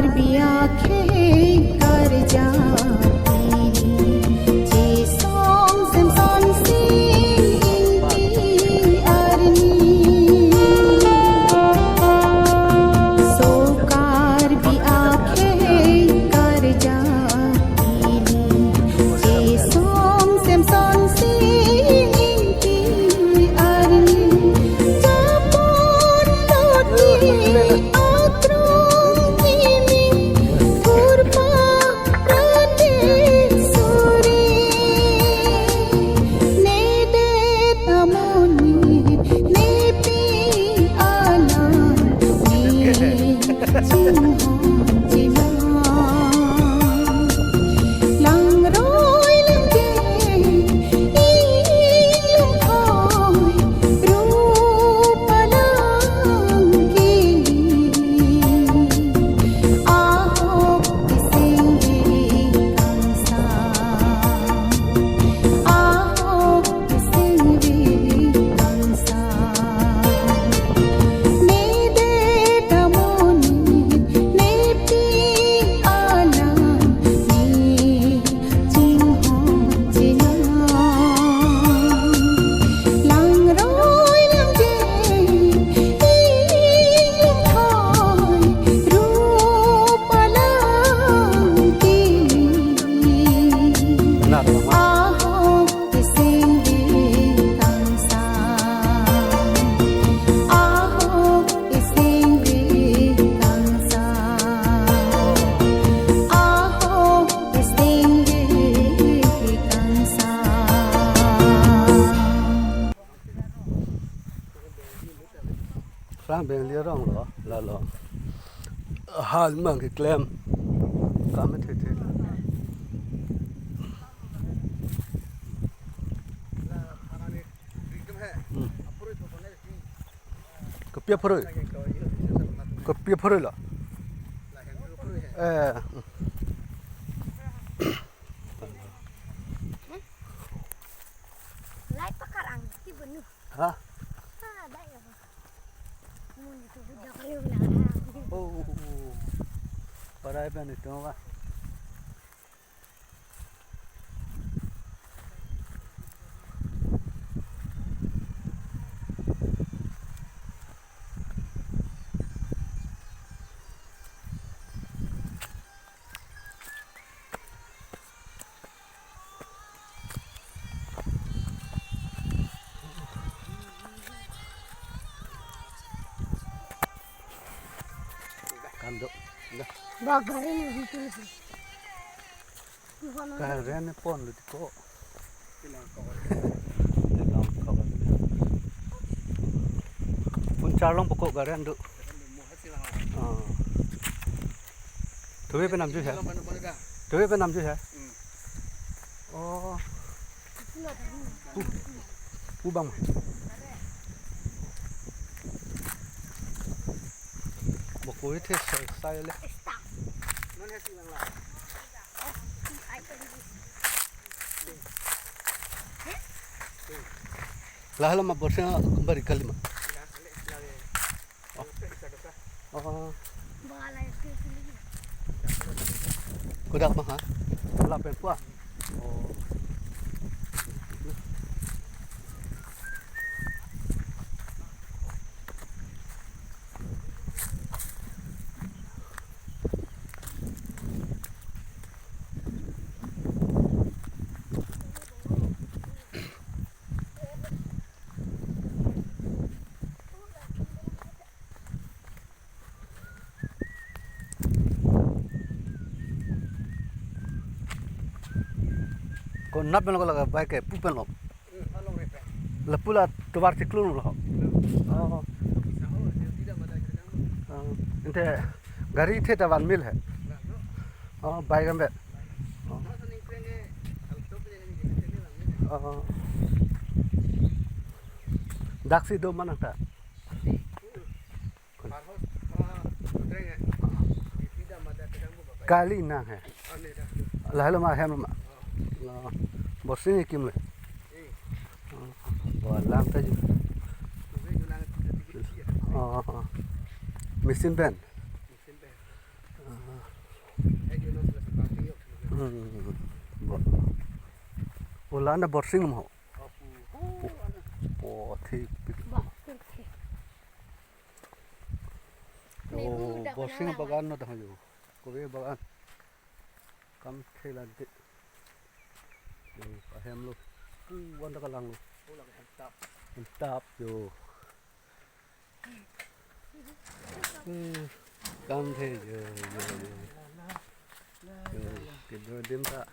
भी आंखें कर जाती जे songs and songs sing arni Sokar भी आंखें कर जाती जे songs and songs sing arni japon loti Sang beng lia rong lo la lo hal mang ke klem ka me the the ke pia phoroi la Lai pakarang ti benuh. ha Dai ya. Mun itu budak riu na. oh parai pa ni to ba kando Bagarin itu. karen pon lu ko pun charlong pokok karen du tuwe pe nam ju hai tuwe pe nam ju hai oh pu bang bokoi the sai le lalu mah bosan kembali kali mah. Oh. Kudak mah ha? Lapel puah. Oh. Ko nap ben ko laga baik ke pupen lo lepula tobar tiklun lo oh ente gari the taban mil hai oh baik ambe oh daksi do mana ta kali na hai lalu mah hem mah bosin kim le lam ta ju mesin ben Bo. Ulana borsing mo. Po thi. Yo borsing bagan no tang yo. Kowe bagan. Kam khelante. Yo ahem lo. Wanda kalang lo. Tap yo. Kam the yo. Tidur dim tak.